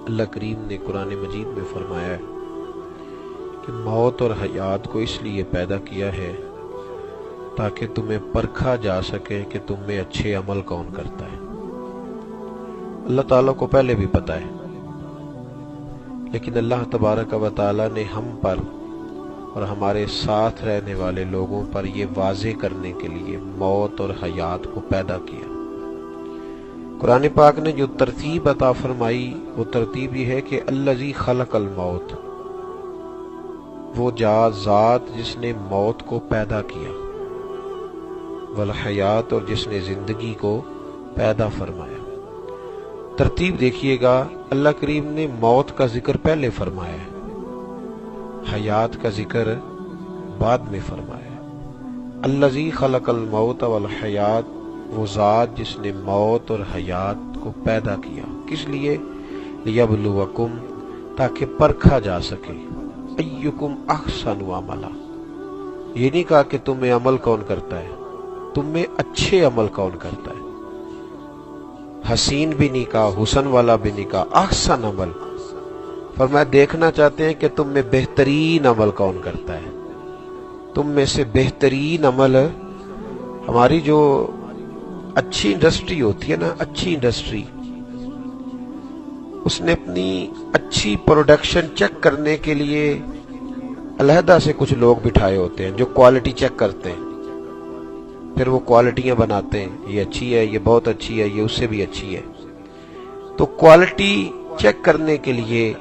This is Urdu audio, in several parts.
اللہ کریم نے قرآن مجید میں فرمایا ہے کہ موت اور حیات کو اس لیے پیدا کیا ہے تاکہ تمہیں پرکھا جا سکے کہ تم میں اچھے عمل کون کرتا ہے۔ اللہ تعالیٰ کو پہلے بھی پتہ ہے، لیکن اللہ تبارک و تعالیٰ نے ہم پر اور ہمارے ساتھ رہنے والے لوگوں پر یہ واضح کرنے کے لیے موت اور حیات کو پیدا کیا۔ قرآن پاک نے جو ترتیب عطا فرمائی وہ ترتیب یہ ہے کہ الذی خلق الموت، وہ ذات جس نے موت کو پیدا کیا، والحیات، اور جس نے زندگی کو پیدا فرمایا۔ ترتیب دیکھیے گا، اللہ کریم نے موت کا ذکر پہلے فرمایا ہے، حیات کا ذکر بعد میں فرمایا ہے۔ الذی خلق الموت والحیات، وہ ذات جس نے موت اور حیات کو پیدا کیا، کس لیے؟ لیبلوکم، تاکہ پرکھا جا سکے، ایکم احسن عملا، یہ نہیں کہا کہ تم میں عمل کون کرتا ہے، تم میں اچھے عمل کون کرتا ہے، حسین بھی نہیں کہا، حسن والا بھی نہیں کہا، احسن عمل فرمایا۔ دیکھنا چاہتے ہیں کہ تم میں بہترین عمل کون کرتا ہے، تم میں سے بہترین عمل۔ ہماری جو اچھی انڈسٹری ہوتی ہے نا، اچھی انڈسٹری، اس نے اپنی اچھی پروڈکشن چیک کرنے کے لیے علیحدہ سے کچھ لوگ بٹھائے ہوتے ہیں جو کوالٹی چیک کرتے ہیں، پھر وہ کوالٹیاں بناتے ہیں، یہ اچھی ہے، یہ بہت اچھی ہے، یہ اس سے بھی اچھی ہے۔ تو کوالٹی چیک کرنے کے لیے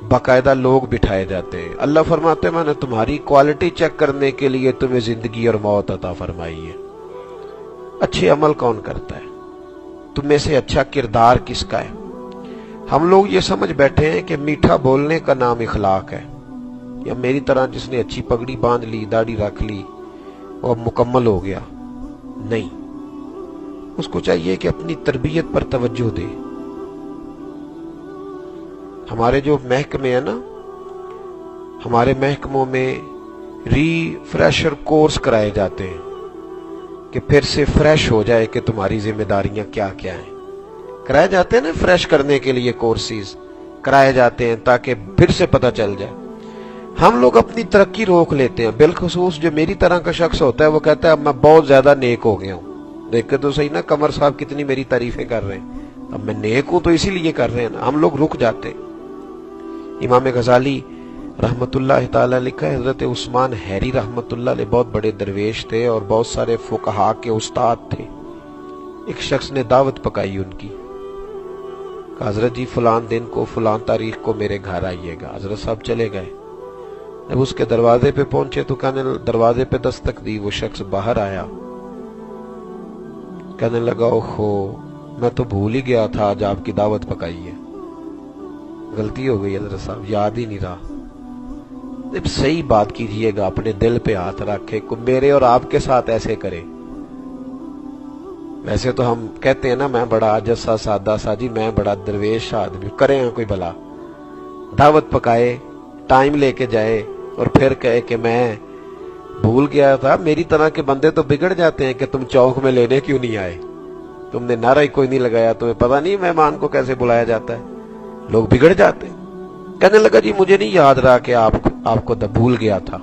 باقاعدہ لوگ بٹھائے جاتے ہیں۔ اللہ فرماتے ہیں میں نے تمہاری کوالٹی چیک کرنے کے لیے تمہیں زندگی اور موت عطا فرمائی ہے۔ اچھے عمل کون کرتا ہے، تم میں سے اچھا کردار کس کا ہے؟ ہم لوگ یہ سمجھ بیٹھے ہیں کہ میٹھا بولنے کا نام اخلاق ہے، یا میری طرح جس نے اچھی پگڑی باندھ لی، داڑھی رکھ لی، وہ اب مکمل ہو گیا۔ نہیں، اس کو چاہیے کہ اپنی تربیت پر توجہ دے۔ ہمارے جو محکمے ہیں نا، ہمارے محکموں میں ری فریشر کورس کرائے جاتے ہیں کہ پھر سے فریش ہو جائے کہ تمہاری ذمہ داریاں کیا کیا ہیں۔ کرائے جاتے ہیں نا، فریش کرنے کے لیے کورسز کرائے جاتے ہیں تاکہ پھر سے پتہ چل جائے۔ ہم لوگ اپنی ترقی روک لیتے ہیں، بالخصوص جو میری طرح کا شخص ہوتا ہے، وہ کہتا ہے اب میں بہت زیادہ نیک ہو گیا ہوں۔ دیکھ کے تو صحیح نا، قمر صاحب کتنی میری تعریفیں کر رہے ہیں، اب میں نیک ہوں تو اسی لیے کر رہے ہیں نا۔ ہم لوگ رک جاتے ہیں۔ امام غزالی رحمت اللہ تعالی لکھا ہے، حضرت عثمان حیری رحمت اللہ علیہ بہت بڑے درویش تھے اور بہت سارے فقہاء کے استاد تھے۔ ایک شخص نے دعوت پکائی ان کی، کہ حضرت جی فلان دن کو فلان تاریخ کو میرے گھر آئیے گا۔ حضرت صاحب چلے گئے۔ جب اس کے دروازے پہ پہنچے تو دروازے پہ دستک دی، وہ شخص باہر آیا، کہنے لگا اوہو، میں تو بھول ہی گیا تھا آج آپ کی دعوت پکائی ہے، غلطی ہو گئی حضرت صاحب، یاد ہی نہیں رہا۔ جب صحیح بات کیجئے گا، اپنے دل پہ ہاتھ رکھے، میرے اور آپ کے ساتھ ایسے کرے۔ ویسے تو ہم کہتے ہیں نا میں بڑا عاجز سا سادہ سا، جی میں بڑا درویش آدمی، کرے ہیں کوئی بلا، دعوت پکائے، ٹائم لے کے جائے اور پھر کہے کہ میں بھول گیا تھا۔ میری طرح کے بندے تو بگڑ جاتے ہیں کہ تم چوک میں لینے کیوں نہیں آئے، تم نے نعرہ ہی کوئی نہیں لگایا، تمہیں پتہ نہیں مہمان کو کیسے بلایا جاتا ہے، لوگ بگڑ جاتے ہیں۔ کہنے لگا جی مجھے نہیں یاد رہا کہ آپ کو بھول گیا تھا۔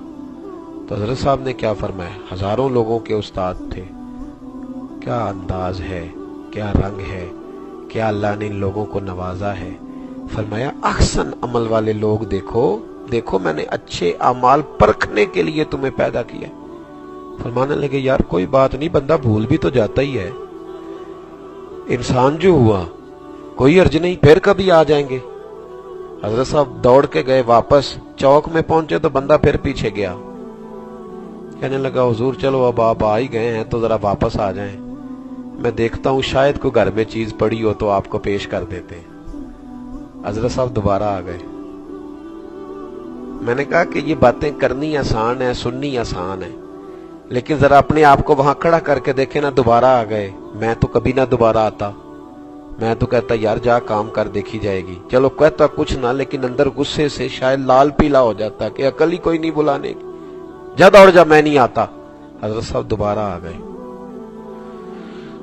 تو حضرت صاحب نے کیا فرمایا، ہزاروں لوگوں کے استاد تھے، کیا انداز ہے، کیا رنگ ہے، کیا اللہ نے ان لوگوں کو نوازا ہے۔ فرمایا احسن عمل والے لوگ دیکھو دیکھو، میں نے اچھے اعمال پرکھنے کے لیے تمہیں پیدا کیا۔ فرمانے لگے یار کوئی بات نہیں، بندہ بھول بھی تو جاتا ہی ہے، انسان جو ہوا کوئی حرج نہیں، پھر کبھی آ جائیں گے۔ حضرت صاحب دوڑ کے گئے واپس، چوک میں پہنچے تو بندہ پھر پیچھے گیا، کہنے لگا حضور چلو اب آپ آ ہی گئے ہیں تو ذرا واپس آ جائیں، میں دیکھتا ہوں شاید کوئی گھر میں چیز پڑی ہو تو آپ کو پیش کر دیتے ہیں۔ حضرت صاحب دوبارہ آ گئے۔ میں نے کہا کہ یہ باتیں کرنی آسان ہے، سننی آسان ہے، لیکن ذرا اپنے آپ کو وہاں کھڑا کر کے دیکھیں نا، دوبارہ آ گئے، میں تو کبھی نہ دوبارہ آتا، میں تو کہتا یار جا کام کر دیکھی جائے گی، چلو کہتا کچھ نہ، لیکن اندر غصے سے شاید لال پیلا ہو جاتا کہ عقل ہی کوئی نہیں بلانے کی، جا دوڑ جا میں نہیں آتا۔ حضرت صاحب دوبارہ آ گئے۔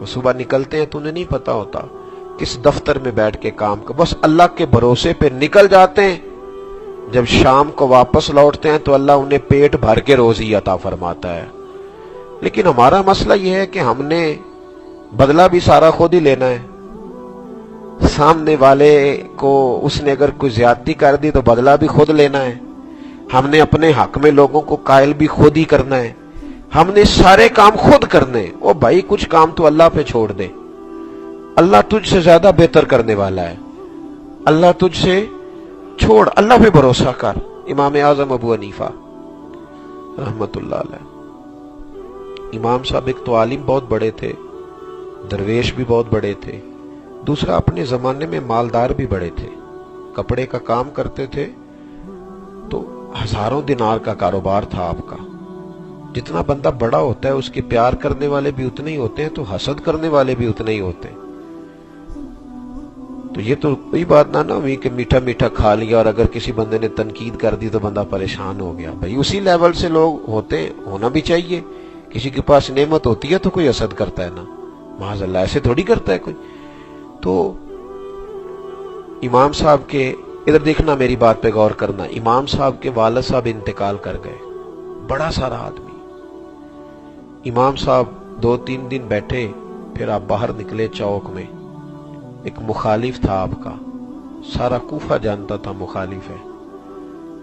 وہ صبح نکلتے ہیں تو انہیں نہیں پتا ہوتا کس دفتر میں بیٹھ کے کام کر، بس اللہ کے بھروسے پہ نکل جاتے ہیں. جب شام کو واپس لوٹتے ہیں تو اللہ انہیں پیٹ بھر کے روزی عطا فرماتا ہے. لیکن ہمارا مسئلہ یہ ہے کہ ہم نے بدلہ بھی سارا خود ہی لینا ہے. سامنے والے کو اس نے اگر کوئی زیادتی کر دی تو بدلہ بھی خود لینا ہے. ہم نے اپنے حق میں لوگوں کو قائل بھی خود ہی کرنا ہے. ہم نے سارے کام خود کرنے. او بھائی کچھ کام تو اللہ پہ چھوڑ دے، اللہ تجھ سے زیادہ بہتر کرنے والا ہے. اللہ تجھ سے چھوڑ، اللہ پہ بھروسہ کر. امام اعظم ابو حنیفہ رحمت اللہ علیہ، امام صاحب ایک تو عالم بہت بڑے تھے، درویش بھی بہت بڑے تھے، دوسرا اپنے زمانے میں مالدار بھی بڑے تھے. کپڑے کا کام کرتے تھے تو ہزاروں دینار کا کاروبار تھا آپ کا. جتنا بندہ بڑا ہوتا ہے اس کے پیار کرنے والے بھی اتنے ہی ہوتے ہیں، تو حسد کرنے والے بھی اتنے ہی ہوتے ہیں. تو یہ تو کوئی بات نہ ہوئی کہ میٹھا میٹھا کھا لیا اور اگر کسی بندے نے تنقید کر دی تو بندہ پریشان ہو گیا. بھائی اسی لیول سے لوگ ہوتے ہیں، ہونا بھی چاہیے. کسی کے پاس نعمت ہوتی ہے تو کوئی حسد کرتا ہے نا، معاذ اللہ ایسے تھوڑی کرتا ہے کوئی. تو امام صاحب کے ادھر دیکھنا، میری بات پہ غور کرنا. امام صاحب کے والد صاحب انتقال کر گئے، بڑا سارا آدمی. امام صاحب 2-3 دن بیٹھے، پھر آپ باہر نکلے چوک میں. ایک مخالف تھا آپ کا، سارا کوفہ جانتا تھا مخالف ہے.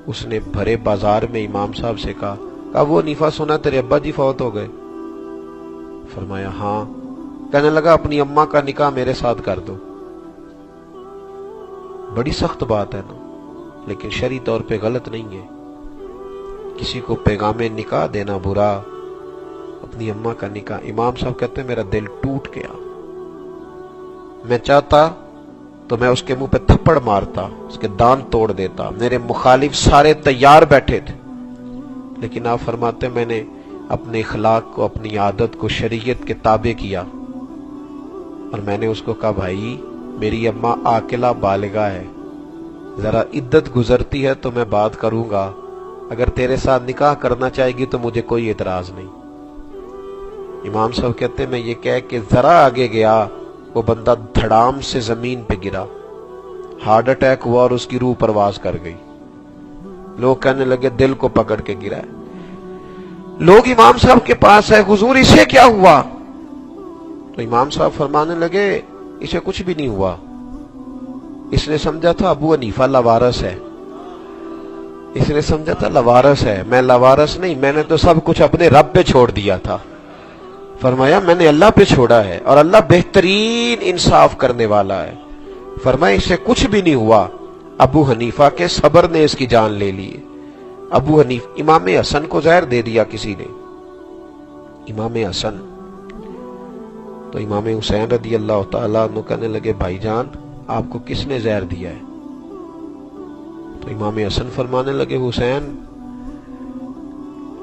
اس نے بھرے بازار میں امام صاحب سے کہا وہ حنیفہ سنا تیرے ابا جی فوت ہو گئے؟ فرمایا ہاں. کہنے لگا اپنی اماں کا نکاح میرے ساتھ کر دو. بڑی سخت بات ہے نا، لیکن شرعی طور پہ غلط نہیں ہے. کسی کو پیغام نکاح دینا برا، اپنی اماں کا نکاح. امام صاحب کہتے ہیں میرا دل ٹوٹ گیا. میں چاہتا تو میں اس کے منہ پہ تھپڑ مارتا، اس کے دانت توڑ دیتا. میرے مخالف سارے تیار بیٹھے تھے، لیکن آپ فرماتے میں نے اپنے اخلاق کو، اپنی عادت کو شریعت کے تابع کیا، اور میں نے اس کو کہا بھائی میری اماں عاقلہ بالغہ ہے، ذرا عدت گزرتی ہے تو میں بات کروں گا، اگر تیرے ساتھ نکاح کرنا چاہے گی تو مجھے کوئی اعتراض نہیں. امام صاحب کہتے ہیں میں یہ کہہ کہ ذرا آگے گیا، وہ بندہ دھڑام سے زمین پہ گرا، ہارٹ اٹیک ہوا اور اس کی روح پرواز کر گئی. لوگ کہنے لگے دل کو پکڑ کے گرا ہے. لوگ امام صاحب کے پاس ہے، حضور اسے کیا ہوا؟ تو امام صاحب فرمانے لگے اسے کچھ بھی نہیں ہوا. اس نے سمجھا تھا ابو حنیفہ لوارث ہے، اس نے سمجھا تھا لوارث ہے. میں لوارث نہیں، میں نے تو سب کچھ اپنے رب پہ چھوڑ دیا تھا. فرمایا میں نے اللہ پہ چھوڑا ہے، اور اللہ بہترین انصاف کرنے والا ہے. فرمایا اسے کچھ بھی نہیں ہوا. ابو حنیفہ کے صبر نے اس کی جان لے لی. ابو حنیفہ، امام حسن کو زہر دے دیا کسی نے، امام حسن. تو امام حسین رضی اللہ تعالیٰ عنہ کہنے لگے بھائی جان آپ کو کس نے زہر دیا ہے؟ تو امام حسن فرمانے لگے حسین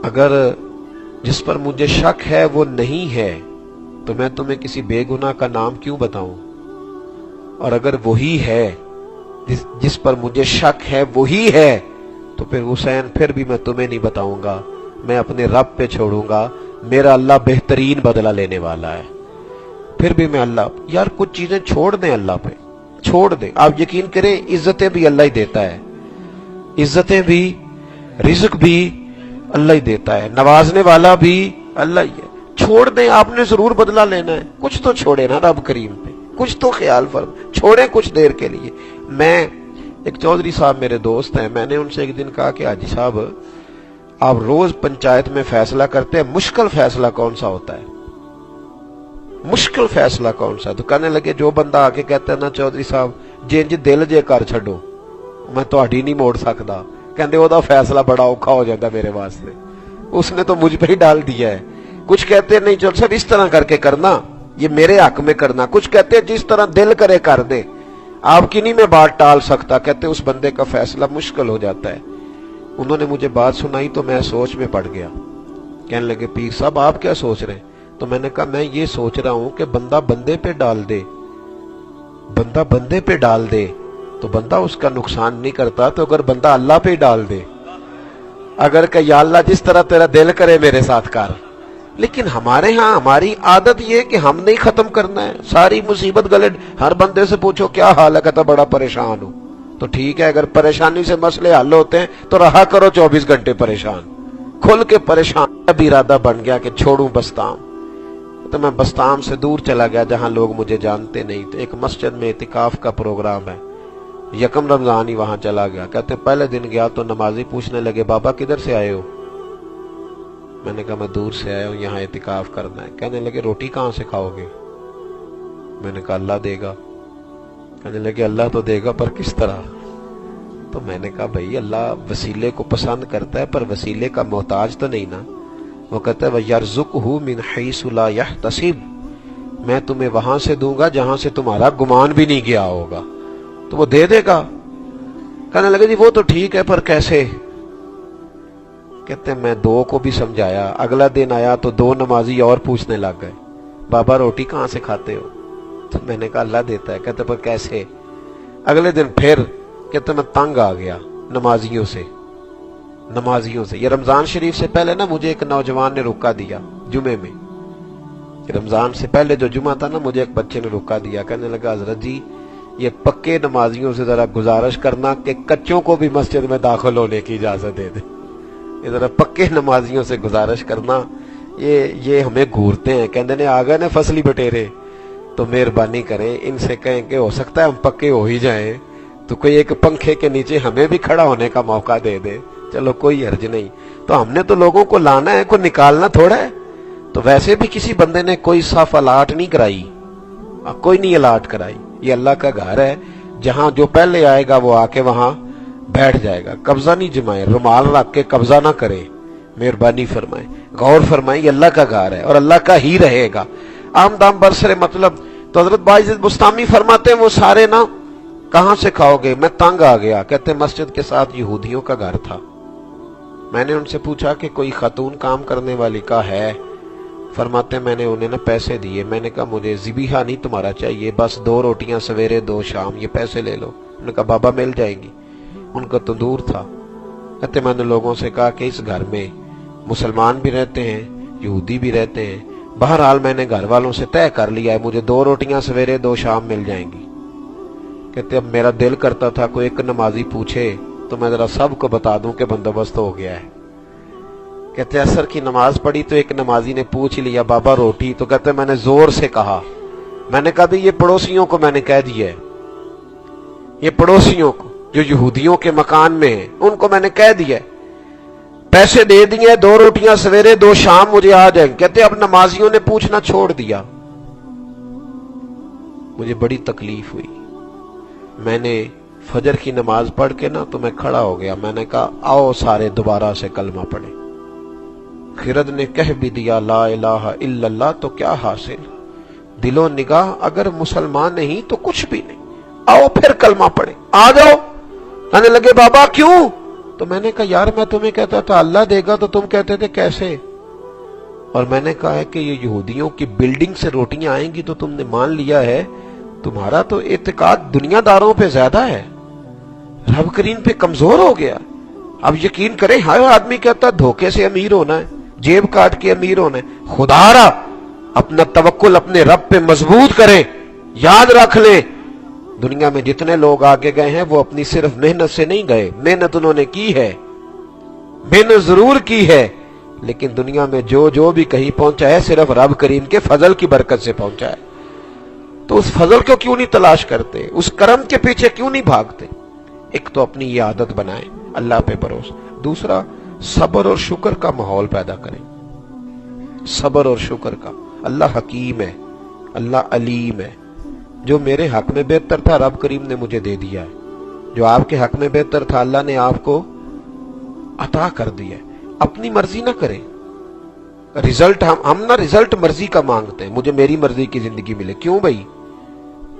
اگر جس پر مجھے شک ہے وہ نہیں ہے تو میں تمہیں کسی بے گناہ کا نام کیوں بتاؤں، اور اگر وہی ہے جس پر مجھے شک ہے وہی ہے تو پھر حسین پھر بھی میں تمہیں نہیں بتاؤں گا، میں اپنے رب پہ چھوڑوں گا. میرا اللہ بہترین بدلہ لینے والا ہے. پھر بھی میں اللہ، یار کچھ چیزیں چھوڑ دیں، اللہ پہ چھوڑ دیں. آپ یقین کریں عزتیں بھی اللہ ہی دیتا ہے، عزتیں بھی، رزق بھی اللہ ہی دیتا ہے، نوازنے والا بھی اللہ ہی ہے. چھوڑ دیں، آپ نے ضرور بدلہ لینا ہے. کچھ تو چھوڑے نا رب کریم پہ، کچھ تو خیال فرم چھوڑیں کچھ دیر کے لیے. میں ایک چودھری صاحب میرے دوست ہیں، میں نے ان سے ایک دن کہا کہ حاجی صاحب آپ روز پنچایت میں فیصلہ کرتے ہیں، مشکل فیصلہ کون سا ہوتا ہے؟ مشکل فیصلہ کون سا؟ تو کہنے لگے جو بندہ آ کے کہتا ہے نا چودھری صاحب جنج دل جے کر چھڈو میں تہاڈی نہیں موڑ سکتا، کہندے او دا فیصلہ بڑا اوکھا ہو جاتا میرے واسطے، اس نے تو مجھ پہ ہی ڈال دیا ہے. کچھ کہتے ہیں نہیں چل سب اس طرح کر کے کرنا، یہ میرے حق میں کرنا. کچھ کہتے ہیں جس طرح دل کرے کر دے، آپ کی نہیں میں بات ٹال سکتا. کہتے اس بندے کا فیصلہ مشکل ہو جاتا ہے. انہوں نے مجھے بات سنائی تو میں سوچ میں پڑ گیا. کہنے لگے پیر صاحب آپ کیا سوچ رہے ہیں؟ تو میں نے کہا میں یہ سوچ رہا ہوں کہ بندہ بندے پہ ڈال دے، بندہ بندے پہ ڈال دے تو بندہ اس کا نقصان نہیں کرتا، تو اگر بندہ اللہ پہ ڈال دے، اگر کہ یا اللہ جس طرح تیرا دل کرے میرے ساتھ کر، لیکن ہمارے ہاں ہماری عادت یہ ہے کہ ہم نہیں ختم کرنا ہے، ساری مصیبت گلے، ہر بندے سے پوچھو کیا حال ہے، کہتا بڑا پریشان ہوں۔ تو ٹھیک ہے، اگر پریشانی سے مسئلے حل ہوتے ہیں تو رہا کرو 24 گھنٹے پریشان، کھل کے پریشان۔ اب ارادہ بن گیا کہ چھوڑوں بستام، تو میں بستام سے دور چلا گیا جہاں لوگ مجھے جانتے نہیں تھے۔ ایک مسجد میں اعتکاف کا پروگرام ہے، یکم رمضان ہی وہاں چلا گیا۔ کہتے پہلے دن گیا تو نمازی پوچھنے لگے بابا کدھر سے آئے ہو؟ میں نے کہا میں دور سے آیا ہوں، یہاں اعتکاف کرنا ہے۔ کہنے لگے روٹی کہاں سے کھاؤ گے؟ میں نے کہا اللہ دے گا۔ کہنے لگے اللہ تو دے گا پر کس طرح؟ تو میں نے کہا بھائی اللہ وسیلے کو پسند کرتا ہے پر وسیلے کا محتاج تو نہیں نا۔ وہ کہتا ہے وَيَرْزُقْهُ مِنْ حَيْثُ لَا يَحْتَسِبُ، میں تمہیں وہاں سے دوں گا جہاں سے تمہارا گمان بھی نہیں گیا ہوگا، تو وہ دے دے گا۔ کہنے لگے جی وہ تو ٹھیک ہے پر کیسے؟ کہتے ہیں میں دو کو بھی سمجھایا، اگلا دن آیا تو دو نمازی اور پوچھنے لگ گئے بابا روٹی کہاں سے کھاتے ہو؟ تو میں نے کہا اللہ دیتا ہے۔ کہتے پر کیسے؟ اگلے دن پھر کہتے میں تنگ آ گیا نمازیوں سے۔ یہ رمضان شریف سے پہلے نا مجھے ایک نوجوان نے روکا دیا جمعے میں، رمضان سے پہلے جو جمعہ تھا نا مجھے ایک بچے نے روکا دیا۔ کہنے لگا حضرت جی یہ پکے نمازیوں سے ذرا گزارش کرنا کہ کچوں کو بھی مسجد میں داخل ہونے کی اجازت دے دیں، یہ ذرا پکے نمازیوں سے گزارش کرنا، یہ ہمیں گھورتے ہیں۔ کہنے نے آگے نے فصلی بٹیرے، تو مہربانی کریں ان سے کہیں کہ ہو سکتا ہے ہم پکے ہو ہی جائیں تو کوئی ایک پنکھے کے نیچے ہمیں بھی کھڑا ہونے کا موقع دے دے، چلو کوئی حرج نہیں۔ تو ہم نے تو لوگوں کو لانا ہے، کوئی نکالنا تھوڑا ہے۔ تو ویسے بھی کسی بندے نے کوئی صف الاٹ نہیں کرائی، کوئی نہیں الاٹ کرائی، یہ اللہ کا گھر ہے، جہاں جو پہلے آئے گا وہ آ کے وہاں بیٹھ جائے گا۔ قبضہ نہیں جمائے، رومال رکھ کے قبضہ نہ کرے، مہربانی فرمائیں، غور فرمائیں، یہ اللہ کا گھر ہے اور اللہ کا ہی رہے گا۔ عام دام برسر مطلب تو حضرت باعث بستامی فرماتے ہیں وہ سارے نا کہاں سے کھاؤ گے؟ میں تنگ آ گیا۔ کہتے ہیں مسجد کے ساتھ یہودیوں کا گھر تھا، میں نے ان سے پوچھا کہ کوئی خاتون کام کرنے والی کا ہے؟ فرماتے میں نے انہیں نا پیسے دیے، میں نے کہا مجھے ذبیحہ نہیں تمہارا چاہیے، بس 2 روٹیاں سویرے 2 شام، یہ پیسے لے لو۔ انہوں نے کہا بابا مل جائیں گی، ان کا تندور تھا۔ کہتے میں نے لوگوں سے کہا کہ اس گھر میں مسلمان بھی رہتے ہیں یہودی بھی رہتے ہیں، بہرحال میں نے گھر والوں سے طے کر لیا ہے مجھے 2 روٹیاں سویرے 2 شام مل جائیں گی۔ کہتے اب میرا دل کرتا تھا کوئی ایک نمازی پوچھے تو میں ذرا سب کو بتا دوں کہ بندوبست ہو گیا ہے۔ کہتے عصر کی نماز پڑھی تو ایک نمازی نے پوچھ لیا بابا روٹی؟ تو کہتے میں نے زور سے کہا، میں نے کہا یہ پڑوسیوں کو میں نے کہہ دیا ہے، یہ پڑوسیوں کو جو یہودیوں کے مکان میں ہیں ان کو میں نے کہہ دیا ہے، پیسے دے دیے، 2 روٹیاں سویرے 2 شام مجھے آ جائیں۔ کہتے اب نمازیوں نے پوچھنا چھوڑ دیا۔ مجھے بڑی تکلیف ہوئی، میں نے فجر کی نماز پڑھ کے نا تو میں کھڑا ہو گیا، میں نے کہا آؤ سارے دوبارہ سے کلمہ پڑھیں۔ خرد نے کہہ بھی دیا لا الہ الا اللہ تو کیا حاصل، دل و نگاہ اگر مسلمان نہیں تو کچھ بھی نہیں، آؤ پھر کلمہ پڑھیں، آ جاؤ۔ کہنے لگے بابا کیوں؟ تو میں نے کہا یار میں تمہیں کہتا تھا اللہ دے گا تو تم کہتے تھے کیسے؟ اور میں نے کہا ہے کہ یہ یہودیوں کی بلڈنگ سے روٹیاں آئیں گی تو تم نے مان لیا ہے، تمہارا تو اعتقاد دنیا داروں پہ زیادہ ہے، رب کریم پہ کمزور ہو گیا۔ اب یقین کریں ہر آدمی کہتا دھوکے سے امیر ہونا ہے، جیب کاٹ کے امیر ہونا ہے، خدا را اپنا توکل اپنے رب پہ مضبوط کریں۔ یاد رکھ لیں دنیا میں جتنے لوگ آگے گئے ہیں وہ اپنی صرف محنت سے نہیں گئے، محنت انہوں نے کی ہے، محنت ضرور کی ہے، لیکن دنیا میں جو بھی کہیں پہنچا ہے صرف رب کریم کے فضل کی برکت سے پہنچا ہے۔ تو اس فضل کو کیوں نہیں تلاش کرتے، اس کرم کے پیچھے کیوں نہیں بھاگتے؟ ایک تو اپنی یہ عادت بنائیں اللہ پہ بھروسہ، دوسرا صبر اور شکر کا ماحول پیدا کریں، صبر اور شکر کا۔ اللہ حکیم ہے، اللہ علیم ہے، جو میرے حق میں بہتر تھا رب کریم نے مجھے دے دیا ہے، جو آپ کے حق میں بہتر تھا اللہ نے آپ کو عطا کر دیا ہے۔ اپنی مرضی نہ کریں، رزلٹ ہم نہ رزلٹ مرضی کا مانگتے ہیں، مجھے میری مرضی کی زندگی ملے۔ کیوں بھائی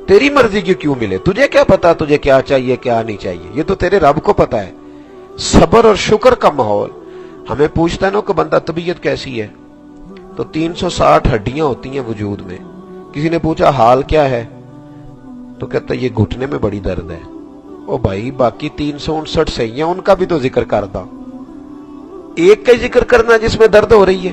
تیری مرضی کی کیوں ملے؟ تجھے کیا پتا تجھے کیا چاہیے کیا نہیں چاہیے، یہ تو تیرے رب کو پتا ہے۔ صبر اور شکر کا ماحول۔ ہمیں پوچھتا ہے نا کہ بندہ طبیعت کیسی ہے تو 360 ہڈیاں ہوتی ہیں وجود میں، کسی نے پوچھا حال کیا ہے تو کہتا یہ گھٹنے میں بڑی درد ہے۔ او بھائی باقی 359 صحیح ہیں، ان کا بھی تو ذکر کر دا، ایک کا ذکر کرنا جس میں درد ہو رہی ہے۔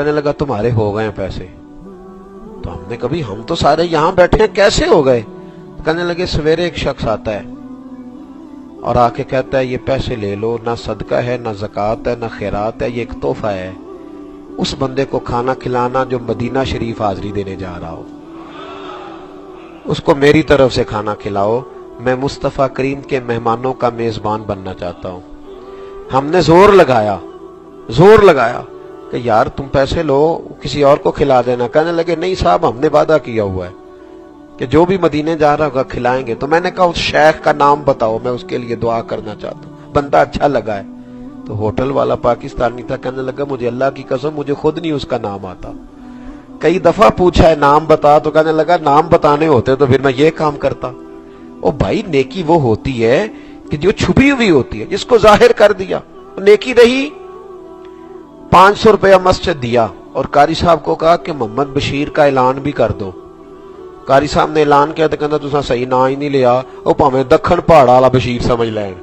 کہنے لگا تمہارے ہو گئے ہیں پیسے. تو ہم نے کبھی ہم تو سارے یہاں بیٹھے ہیں کیسے ہو گئے؟ کہنے لگے سویرے ایک شخص آتا ہے اور آ کے کہتا ہے یہ پیسے لے لو، نہ صدقہ ہے نہ زکوٰۃ ہے نہ خیرات ہے، یہ ایک تحفہ ہے اس بندے کو کھانا کھلانا جو مدینہ شریف حاضری دینے جا رہا ہو، اس کو میری طرف سے کھانا کھلاؤ، میں مصطفیٰ کریم کے مہمانوں کا میزبان بننا چاہتا ہوں. ہم نے زور لگایا کہ یار تم پیسے لو کسی اور کو کھلا دینا. کہنے لگے نہیں صاحب ہم نے وعدہ کیا ہوا ہے کہ جو بھی مدینے جا رہا ہوگا کھلائیں گے. تو میں نے کہا اس شیخ کا نام بتاؤ، میں اس کے لیے دعا کرنا چاہتا ہوں، بندہ اچھا لگا ہے. تو ہوٹل والا پاکستانی تھا، کہنے لگا مجھے اللہ کی قسم مجھے خود نہیں اس کا نام آتا. کئی دفعہ پوچھا ہے نام بتا، تو کہنے لگا نام بتانے ہوتے تو پھر میں یہ کام کرتا. او بھائی نیکی وہ ہوتی ہے کہ جو چھپی ہوئی ہوتی ہے، جس کو ظاہر کر دیا نیکی رہی. 500 روپیہ مسجد دیا اور قاری صاحب کو کہا کہ محمد بشیر کا اعلان بھی کر دو. قاری صاحب نے اعلان کیا تو کہنا تساں صحیح نا ہی نہیں لیا، او پاویں دکھن پہاڑ والا بشیر سمجھ لین،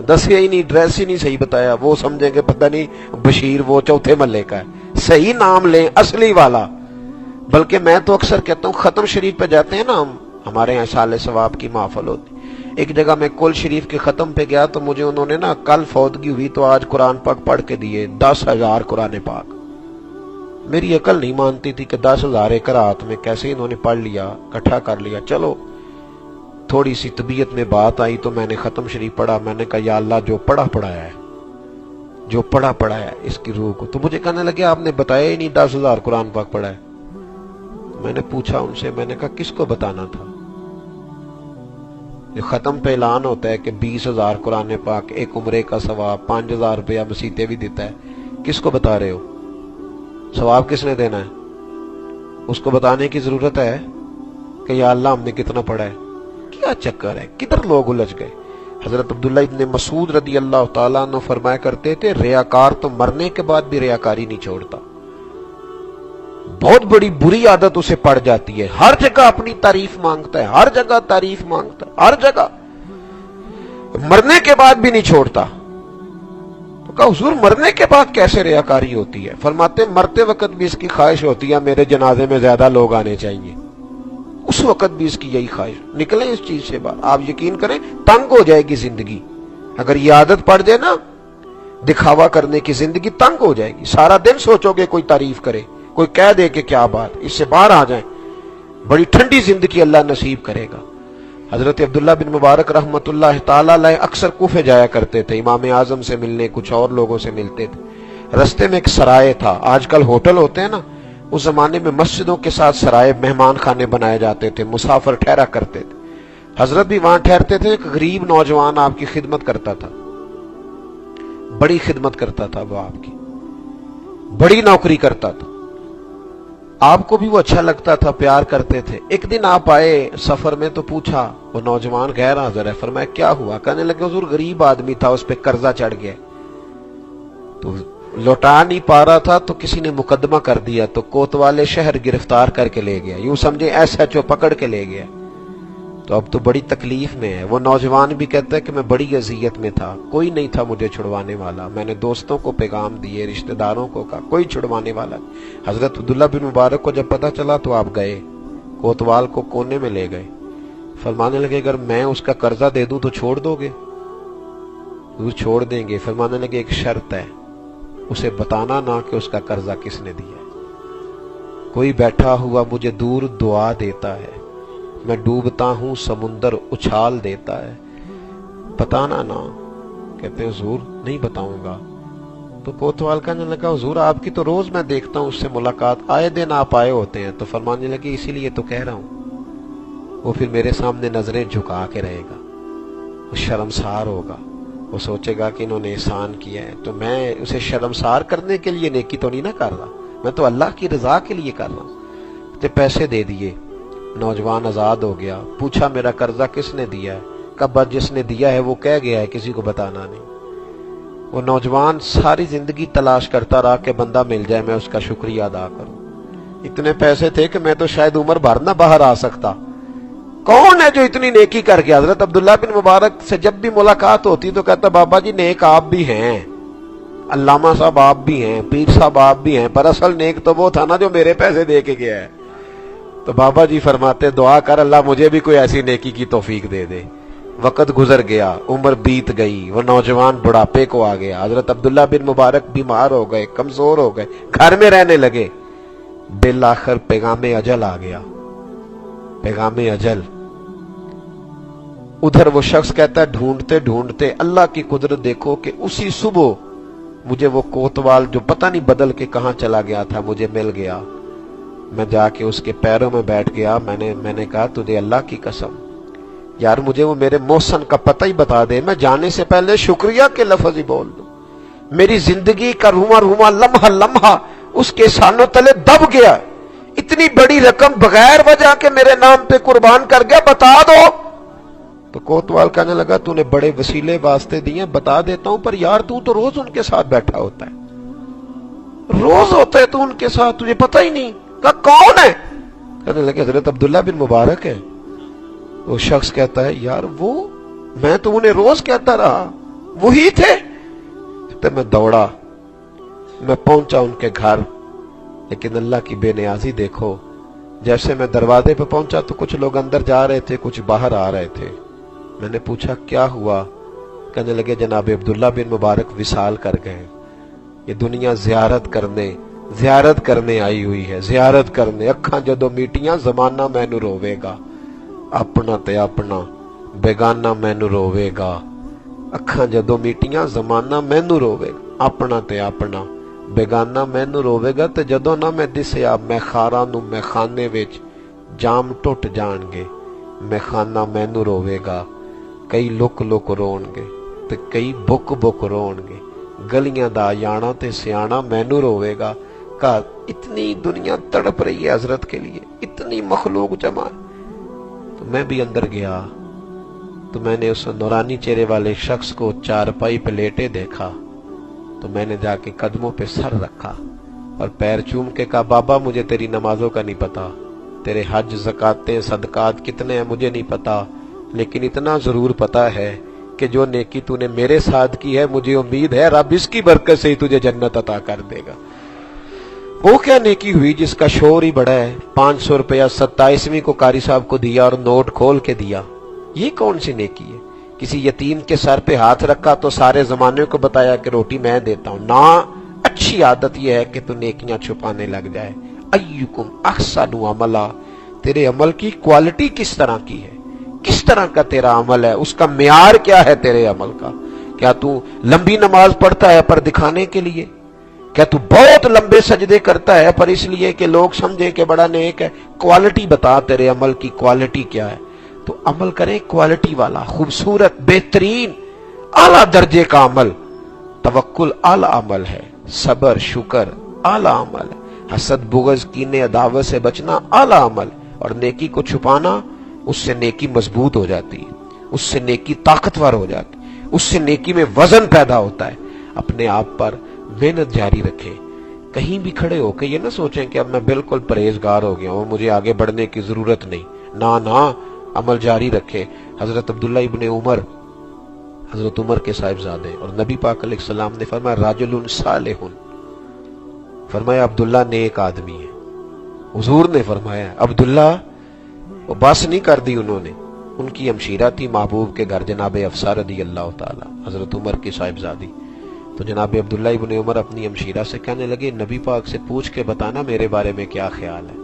دسیا ہی نہیں، ایڈریس ہی نہیں صحیح بتایا، وہ سمجھیں گے پتہ نہیں بشیر وہ چوتھے محلے کا ہے. صحیح نام لیں اصلی والا. بلکہ میں تو اکثر کہتا ہوں ختم شریف پہ جاتے ہیں نا ہمارے یہاں سال ثواب کی محفل ہوتی. ایک جگہ میں کل شریف کے ختم پہ گیا تو مجھے انہوں نے نا کل فوتگی ہوئی تو آج قرآن پاک پڑھ کے دیے 10,000 قرآن پاک. میری عقل نہیں مانتی تھی کہ 10,000 ایک رات میں کیسے انہوں نے پڑھ لیا، اکٹھا کر لیا. چلو تھوڑی سی طبیعت میں بات آئی تو میں نے ختم شریف پڑھا. میں نے کہا یا اللہ جو پڑھایا ہے اس کی روح کو. تو مجھے کہنے لگے آپ نے بتایا ہی نہیں 10,000 قرآن پاک پڑھا ہے. میں نے پوچھا ان سے، میں نے کہا کس کو بتانا تھا؟ یہ ختم پہ اعلان ہوتا ہے کہ 20,000 قرآن پاک، ایک عمرے کا ثواب، 5,000 روپیہ مسیطے بھی دیتا ہے. کس کو بتا رہے ہو؟ ثواب کس نے دینا ہے؟ اس کو بتانے کی ضرورت ہے کہ یا اللہ ہم نے کتنا پڑھا ہے؟ کیا چکر ہے، کدھر لوگ الجھ گئے. حضرت عبداللہ ابن مسعود رضی اللہ تعالیٰ عنہ فرمایا کرتے تھے ریاکار تو مرنے کے بعد بھی ریاکاری نہیں چھوڑتا، بہت بڑی بری عادت اسے پڑ جاتی ہے، ہر جگہ اپنی تعریف مانگتا ہے، ہر جگہ مرنے کے بعد بھی نہیں چھوڑتا. تو کہا حضور مرنے کے بعد کیسے ریاکاری ہوتی ہے؟ فرماتے مرتے وقت بھی اس کی خواہش ہوتی ہے میرے جنازے میں زیادہ لوگ آنے چاہیے، اس وقت بھی اس کی یہی خواہش. نکلیں اس چیز سے باہر. آپ یقین کریں تنگ ہو جائے گی زندگی اگر یہ عادت پڑ جائے نا، دکھاوا کرنے کی زندگی تنگ ہو جائے گی. سارا دن سوچو گے کوئی تعریف کرے، کوئی کہہ دے کہ کیا بات، اس سے باہر آ جائیں. بڑی ٹھنڈی زندگی اللہ نصیب کرے گا. حضرت عبداللہ بن مبارک رحمت اللہ تعالی علیہ اکثر کوفے جایا کرتے تھے، امام اعظم سے ملنے، کچھ اور لوگوں سے ملتے تھے. رستے میں ایک سرائے تھا، آج کل ہوٹل ہوتے ہیں نا، اس زمانے میں مسجدوں کے ساتھ سرائے مہمان خانے بنائے جاتے تھے، مسافر ٹھہرا کرتے تھے. حضرت بھی وہاں ٹھہرتے تھے. ایک غریب نوجوان آپ کی خدمت کرتا تھا، بڑی خدمت کرتا تھا، وہ آپ کی بڑی نوکری کرتا تھا، آپ کو بھی وہ اچھا لگتا تھا، پیار کرتے تھے. ایک دن آپ آئے سفر میں تو پوچھا، وہ نوجوان غیر حاضر ہے. فرمایا کیا ہوا؟ کہنے لگے حضور غریب آدمی تھا، اس پہ قرضہ چڑھ گیا تو لوٹا نہیں پا رہا تھا، تو کسی نے مقدمہ کر دیا تو کوتوالے شہر گرفتار کر کے لے گیا، یوں سمجھے SHO پکڑ کے لے گیا. تو اب تو بڑی تکلیف میں ہے. وہ نوجوان بھی کہتا ہے کہ میں بڑی اذیت میں تھا، کوئی نہیں تھا مجھے چھڑوانے والا. میں نے دوستوں کو پیغام دیے، رشتہ داروں کو کہا، کوئی چھڑوانے والا نہیں. حضرت عبداللہ بن مبارک کو جب پتہ چلا تو آپ گئے، کوتوال کو کونے میں لے گئے. فرمانے لگے اگر میں اس کا قرضہ دے دوں تو چھوڑ دو گے؟ وہ چھوڑ دیں گے. فرمانے لگے ایک شرط ہے، اسے بتانا نہ کہ اس کا قرضہ کس نے دیا. کوئی بیٹھا ہوا مجھے دور دعا دیتا ہے، میں ڈوبتا ہوں سمندر اچھال دیتا ہے، بتانا نہ. کہتے ہیں حضور نہیں بتاؤں گا. تو کوتوال کہنے لگا حضور آپ کی تو روز میں دیکھتا ہوں اس سے ملاقات، آئے دن آپ آئے ہوتے ہیں. تو فرمانے لگے اسی لیے تو کہہ رہا ہوں. وہ پھر میرے سامنے نظریں جھکا کے رہے گا، وہ شرمسار ہوگا، وہ سوچے گا کہ انہوں نے احسان کیا ہے. تو میں اسے شرمسار کرنے کے لیے نیکی تو نہیں نہ کر رہا، میں تو اللہ کی رضا کے لیے کر رہا ہوں. تو پیسے دے دیے، نوجوان آزاد ہو گیا. پوچھا میرا قرضہ کس نے دیا ہے؟ کہا جس نے دیا ہے وہ کہہ گیا ہے کسی کو بتانا نہیں. وہ نوجوان ساری زندگی تلاش کرتا رہا کہ بندہ مل جائے میں اس کا شکریہ ادا کروں. اتنے پیسے تھے کہ میں تو شاید عمر بھر نہ باہر آ سکتا. کون ہے جو اتنی نیکی کر کے؟ حضرت عبداللہ بن مبارک سے جب بھی ملاقات ہوتی تو کہتا بابا جی نیک آپ بھی ہیں، علامہ صاحب آپ بھی ہیں، پیر صاحب آپ بھی ہیں، پر اصل نیک تو وہ تھا نا جو میرے پیسے دے کے گیا ہے۔ تو بابا جی فرماتے دعا کر اللہ مجھے بھی کوئی ایسی نیکی کی توفیق دے دے۔ وقت گزر گیا، عمر بیت گئی، وہ نوجوان بڑھاپے کو آ گیا۔ حضرت عبداللہ بن مبارک بیمار ہو گئے، کمزور ہو گئے، گھر میں رہنے لگے۔ بالآخر پیغام اجل آ گیا، پیغام اجل۔ ادھر وہ شخص کہتا ہے ڈھونڈتے ڈھونڈتے اللہ کی قدرت دیکھو کہ اسی صبح مجھے وہ کوتوال جو پتہ نہیں بدل کے کہاں چلا گیا تھا مجھے مل گیا۔ میں جا کے اس کے پیروں میں بیٹھ گیا، میں نے کہا تجھے اللہ کی قسم یار مجھے وہ میرے محسن کا پتہ ہی بتا دے، میں جانے سے پہلے شکریہ کے لفظ ہی بول دوں۔ میری زندگی کا رواں رواں لمحہ لمحہ اس کے سانوں تلے دب گیا، اتنی بڑی رقم بغیر وجہ کے میرے نام پہ قربان کر گیا، بتا دو۔ تو کوتوال کہنے لگا تو نے بڑے وسیلے واسطے دیے، بتا دیتا ہوں، پر یار تو روز ان کے ساتھ بیٹھا ہوتا ہے، روز ہوتا ہے تو ان کے ساتھ، تجھے پتہ ہی نہیں۔ کہا کون ہے؟ کہنے لگے حضرت عبداللہ بن مبارک ہے۔ وہ شخص کہتا ہے یار وہ میں تو انہیں روز کہتا رہا وہی تھے۔ تو میں دوڑا، میں پہنچا ان کے گھر، لیکن اللہ کی بے نیازی دیکھو، جیسے میں دروازے پہ پہنچا تو کچھ لوگ اندر جا رہے تھے، کچھ باہر آ رہے تھے۔ میں نے پوچھا کیا ہوا؟ کہنے لگے جناب عبداللہ بن مبارک وصال کر گئے، یہ دنیا زیارت کرنے آئی ہوئی ہے، زیارت کرنے۔ اکھاں جدو میٹیاں زمانہ مینو روے گا، اپنا تے اپنا بیگانہ مینو روے گا۔ اکھاں جدو میٹیاں زمانہ مینو روے گا، اپنا تے اپنا بیگانہ مینو روے گا۔ تے جدو نہ میں دسیا میں خاراں نو میں خانے وچ جام ٹوٹ جان گے، میں خانہ مینو روے گا۔ کئی لک لک رون گے تے کئی بک بک رون گے، گلیاں دا یانا تے سیانا مینو روے گا۔ کہا اتنی دنیا تڑپ رہی ہے حضرت کے لیے، اتنی مخلوق جمع۔ تو میں بھی اندر گیا تو میں نے اس نورانی چہرے والے شخص کو چارپائی پہ لیٹے دیکھا، تو میں نے جا کے قدموں پہ سر رکھا اور پیر چوم کے کہا بابا مجھے تیری نمازوں کا نہیں پتا، تیرے حج زکاتیں صدقات کتنے ہیں مجھے نہیں پتا، لیکن اتنا ضرور پتا ہے کہ جو نیکی تو نے میرے ساتھ کی ہے مجھے امید ہے رب اس کی برکت سے ہی تجھے جنت عطا کر دے گا۔ وہ کیا نیکی ہوئی جس کا شور ہی بڑا ہے؟ 500 روپیہ 27ویں کو قاری صاحب کو دیا اور نوٹ کھول کے دیا، یہ کون سی نیکی ہے؟ کسی یتیم کے سر پہ ہاتھ رکھا تو سارے زمانے کو بتایا کہ روٹی میں دیتا ہوں؟ نہ، اچھی عادت یہ ہے کہ تو نیکیاں چھپانے لگ جائے۔ ایکم احسن عملا، تیرے عمل کی کوالٹی کس طرح کی ہے، کس طرح کا تیرا عمل ہے، اس کا معیار کیا ہے تیرے عمل کا؟ کیا تو لمبی نماز پڑھتا ہے پر دکھانے کے لیے؟ کیا تو بہت لمبے سجدے کرتا ہے پر اس لیے کہ لوگ سمجھیں کہ بڑا نیک ہے؟ کوالٹی بتا، تیرے عمل کی کوالٹی کیا ہے؟ تو عمل کریں کوالٹی والا، خوبصورت، بہترین، اعلیٰ درجے کا عمل۔ توکل اعلیٰ عمل ہے، صبر شکر اعلیٰ عمل ہے، حسد بغض کینے عداوت سے بچنا اعلیٰ عمل، اور نیکی کو چھپانا، اس سے نیکی مضبوط ہو جاتی ہے، اس سے نیکی طاقتور ہو جاتی ہے، اس سے نیکی میں وزن پیدا ہوتا ہے۔ اپنے آپ پر محنت جاری رکھیں، کہیں بھی کھڑے ہو کے یہ نہ سوچیں کہ اب میں بالکل پرہیزگار ہو گیا ہوں، مجھے آگے بڑھنے کی ضرورت نہیں، نہ عمل جاری رکھے۔ حضرت عبداللہ ابن عمر، حضرت عمر کے صاحبزادے، اور نبی پاک علیہ السلام نے فرمایا رجل صالح، فرمایا عبداللہ نیک آدمی ہے۔ حضور نے فرمایا عبداللہ، وہ بس نہیں کر دی انہوں نے، ان کی ہمشیرہ تھی محبوب کے گھر جناب حفصہ رضی اللہ تعالی، حضرت عمر کی صاحبزادی۔ تو جناب عبداللہ ابن عمر اپنی ہمشیرہ سے کہنے لگے نبی پاک سے پوچھ کے بتانا میرے بارے میں کیا خیال ہے،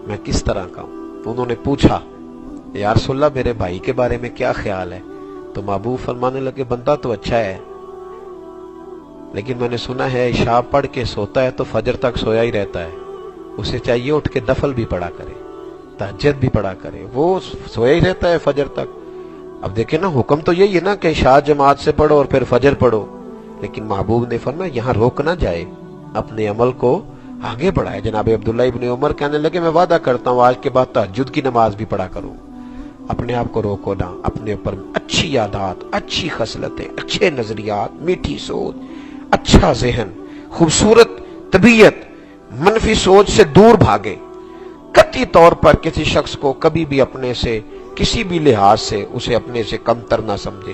میں کس طرح کا ہوں؟ تو انہوں نے پوچھا یا رسول اللہ میرے بھائی کے بارے میں کیا خیال ہے؟ تو محبوب فرمانے لگے بندہ تو اچھا ہے، لیکن میں نے سنا ہے عشاء پڑھ کے سوتا ہے تو فجر تک سویا ہی رہتا ہے، اسے چاہیے اٹھ کے نفل بھی پڑھا کرے، تہجد بھی پڑھا کرے، وہ سویا ہی رہتا ہے فجر تک۔ اب دیکھیں نا، حکم تو یہی ہے نا کہ عشاء جماعت سے پڑھو اور پھر فجر پڑھو، لیکن محبوب نے فرمایا یہاں روک نہ جائے، اپنے عمل کو آگے بڑھائے۔ جناب عبداللہ ابن عمر کہنے لگے میں وعدہ کرتا ہوں آج کے بعد تہجد کی نماز بھی پڑھا کروں۔ اپنے آپ کو روکو نہ، اپنے اوپر اچھی عادات، اچھی خصلتیں، اچھے نظریات، میٹھی سوچ، اچھا ذہن، خوبصورت طبیعت، منفی سوچ سے دور بھاگے۔ قطعی طور پر کسی شخص کو کبھی بھی اپنے سے کسی بھی لحاظ سے اسے اپنے سے کمتر نہ سمجھے،